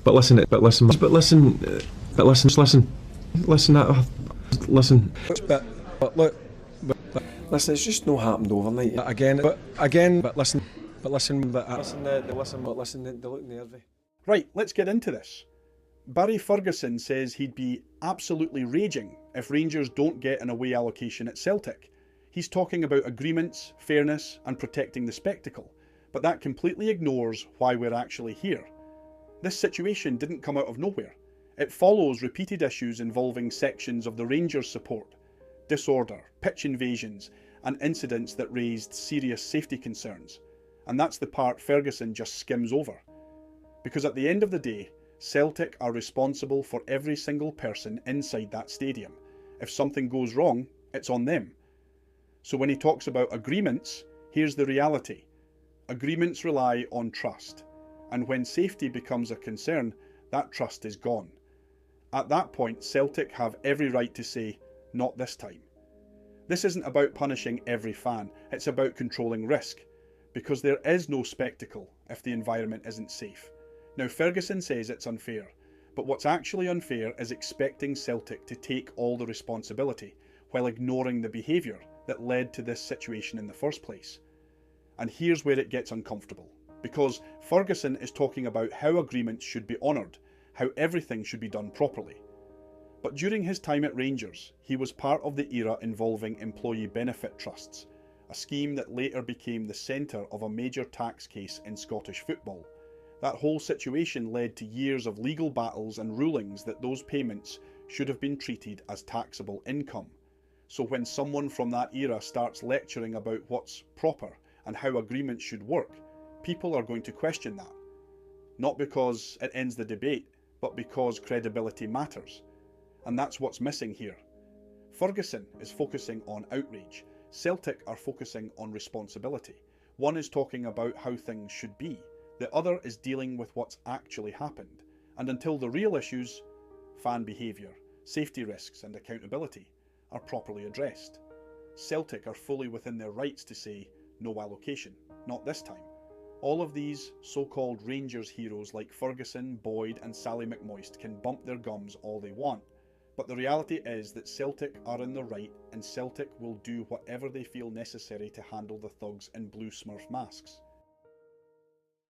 But listen, but listen, but listen, but listen, just listen, listen, listen. But look, Listen, it's just no happened overnight. but listen, They look nervy. Right, let's get into this. Barry Ferguson says he'd be absolutely raging if Rangers don't get an away allocation at Celtic. He's talking about agreements, fairness and protecting the spectacle, but that completely ignores why we're actually here. This situation didn't come out of nowhere. It follows repeated issues involving sections of the Rangers support, disorder, pitch invasions and incidents that raised serious safety concerns. And that's the part Ferguson just skims over. Because at the end of the day, Celtic are responsible for every single person inside that stadium. If something goes wrong, it's on them. So when he talks about agreements, here's the reality. Agreements rely on trust. And when safety becomes a concern, that trust is gone. At that point, Celtic have every right to say, not this time. This isn't about punishing every fan, it's about controlling risk. Because there is no spectacle if the environment isn't safe. Now Ferguson says it's unfair, but what's actually unfair is expecting Celtic to take all the responsibility while ignoring the behaviour that led to this situation in the first place. And here's where it gets uncomfortable, because Ferguson is talking about how agreements should be honoured, how everything should be done properly. But during his time at Rangers, he was part of the era involving employee benefit trusts, a scheme that later became the centre of a major tax case in Scottish football. That whole situation led to years of legal battles and rulings that those payments should have been treated as taxable income. So when someone from that era starts lecturing about what's proper and how agreements should work, people are going to question that. Not because it ends the debate, but because credibility matters. And that's what's missing here. Ferguson is focusing on outrage. Celtic are focusing on responsibility. One is talking about how things should be. The other is dealing with what's actually happened. And until the real issues, fan behaviour, safety risks and accountability, are properly addressed, Celtic are fully within their rights to say, no allocation, not this time. All of these so-called Rangers heroes like Ferguson, Boyd and Sally McMoist can bump their gums all they want. But the reality is that Celtic are in the right and Celtic will do whatever they feel necessary to handle the thugs in blue Smurf masks.